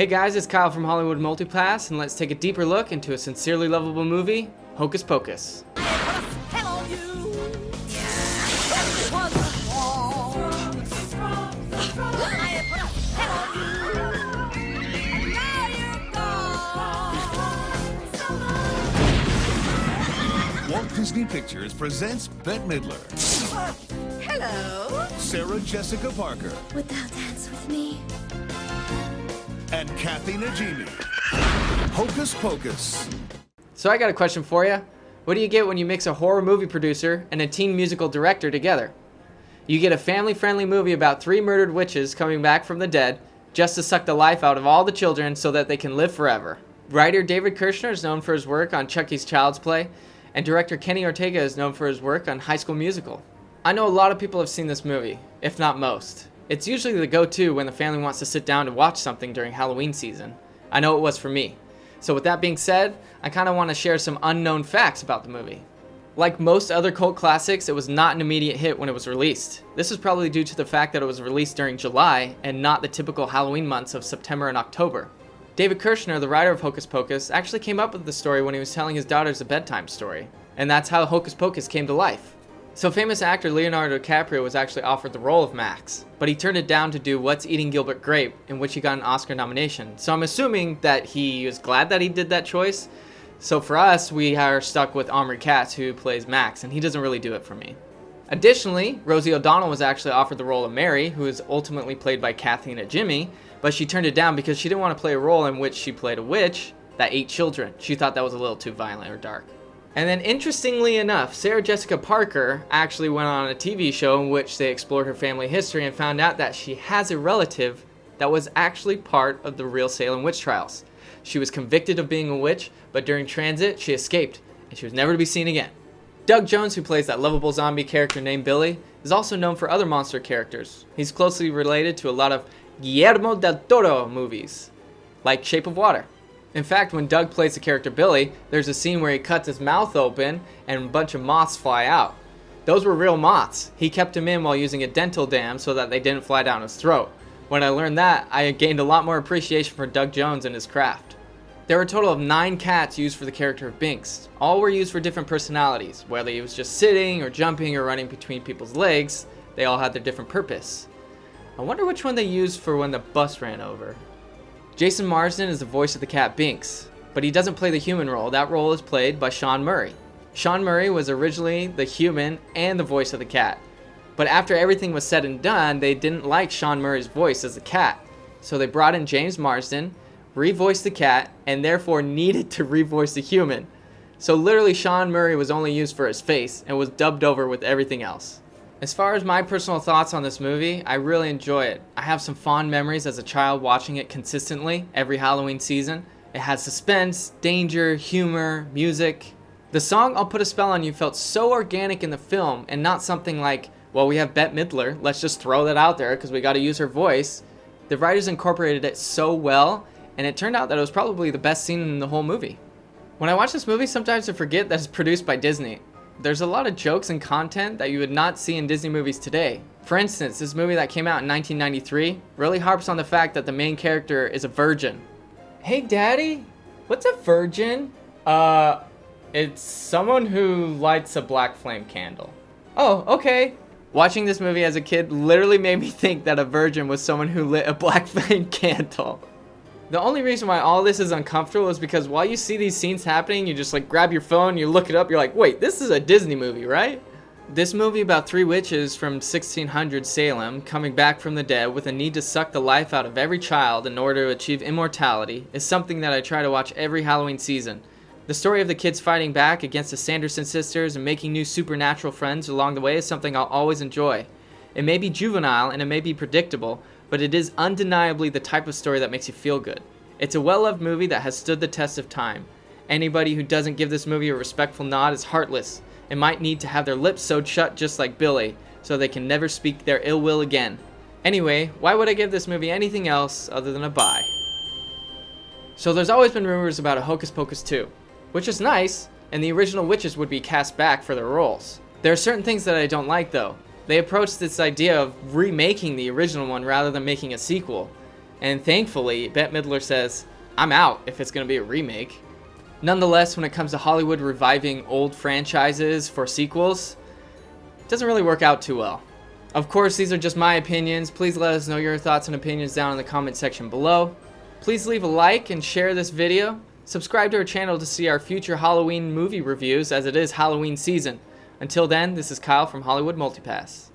Hey guys, it's Kyle from Hollywood Multipass, and let's take a deeper look into a sincerely lovable movie, Hocus Pocus. Walt Disney Pictures presents Bette Midler. Hello. Sarah Jessica Parker. Would thou dance with me? And Kathy Najimy. Hocus Pocus. So I got a question for you. What do you get when you mix a horror movie producer and a teen musical director together? You get a family-friendly movie about 3 murdered witches coming back from the dead just to suck the life out of all the children so that they can live forever. Writer David Kirshner is known for his work on Chucky's Child's Play, and director Kenny Ortega is known for his work on High School Musical. I know a lot of people have seen this movie, if not most. It's usually the go-to when the family wants to sit down to watch something during Halloween season. I know it was for me. So with that being said, I kind of want to share some unknown facts about the movie. Like most other cult classics, it was not an immediate hit when it was released. This is probably due to the fact that it was released during July and not the typical Halloween months of September and October. David Kirshner, the writer of Hocus Pocus, actually came up with the story when he was telling his daughters a bedtime story. And that's how Hocus Pocus came to life. So famous actor Leonardo DiCaprio was actually offered the role of Max, but he turned it down to do What's Eating Gilbert Grape, in which he got an Oscar nomination. So I'm assuming that he was glad that he did that choice. So for us, we are stuck with Omri Katz, who plays Max, and he doesn't really do it for me. Additionally, Rosie O'Donnell was actually offered the role of Mary, who is ultimately played by Kathy Najimy, but she turned it down because she didn't want to play a role in which she played a witch that ate children. She thought that was a little too violent or dark. And then interestingly enough, Sarah Jessica Parker actually went on a TV show in which they explored her family history and found out that she has a relative that was actually part of the real Salem witch trials. She was convicted of being a witch, but during transit, she escaped, and she was never to be seen again. Doug Jones, who plays that lovable zombie character named Billy, is also known for other monster characters. He's closely related to a lot of Guillermo del Toro movies, like Shape of Water. In fact, when Doug plays the character Billy, there's a scene where he cuts his mouth open and a bunch of moths fly out. Those were real moths. He kept them in while using a dental dam so that they didn't fly down his throat. When I learned that, I gained a lot more appreciation for Doug Jones and his craft. There were a total of 9 cats used for the character of Binks. All were used for different personalities. Whether he was just sitting or jumping or running between people's legs, they all had their different purpose. I wonder which one they used for when the bus ran over. Jason Marsden is the voice of the cat Binks, but he doesn't play the human role. That role is played by Sean Murray. Sean Murray was originally the human and the voice of the cat, but after everything was said and done, they didn't like Sean Murray's voice as a cat, so they brought in James Marsden, revoiced the cat, and therefore needed to revoice the human. So literally Sean Murray was only used for his face and was dubbed over with everything else. As far as my personal thoughts on this movie, I really enjoy it. I have some fond memories as a child watching it consistently every Halloween season. It has suspense, danger, humor, music. The song I'll Put a Spell on You felt so organic in the film and not something like, well, we have Bette Midler, let's just throw that out there because we got to use her voice. The writers incorporated it so well, and it turned out that it was probably the best scene in the whole movie. When I watch this movie, sometimes I forget that it's produced by Disney. There's a lot of jokes and content that you would not see in Disney movies today. For instance, this movie that came out in 1993 really harps on the fact that the main character is a virgin. Hey daddy, what's a virgin? It's someone who lights a black flame candle. Oh, okay. Watching this movie as a kid literally made me think that a virgin was someone who lit a black flame candle. The only reason why all this is uncomfortable is because while you see these scenes happening, you just like grab your phone, you look it up, you're like, wait, this is a Disney movie, right? This movie about 3 witches from 1600 Salem coming back from the dead with a need to suck the life out of every child in order to achieve immortality is something that I try to watch every Halloween season. The story of the kids fighting back against the Sanderson sisters and making new supernatural friends along the way is something I'll always enjoy. It may be juvenile and it may be predictable, but it is undeniably the type of story that makes you feel good. It's a well-loved movie that has stood the test of time. Anybody who doesn't give this movie a respectful nod is heartless and might need to have their lips sewed shut just like Billy, so they can never speak their ill will again. Anyway, why would I give this movie anything else other than a bye? So there's always been rumors about a Hocus Pocus 2, which is nice, and the original witches would be cast back for their roles. There are certain things that I don't like though. They approached this idea of remaking the original one rather than making a sequel. And thankfully, Bette Midler says, I'm out if it's going to be a remake. Nonetheless, when it comes to Hollywood reviving old franchises for sequels, it doesn't really work out too well. Of course, these are just my opinions. Please let us know your thoughts and opinions down in the comment section below. Please leave a like and share this video. Subscribe to our channel to see our future Halloween movie reviews, as it is Halloween season. Until then, this is Kyle from Hollywood Multipass.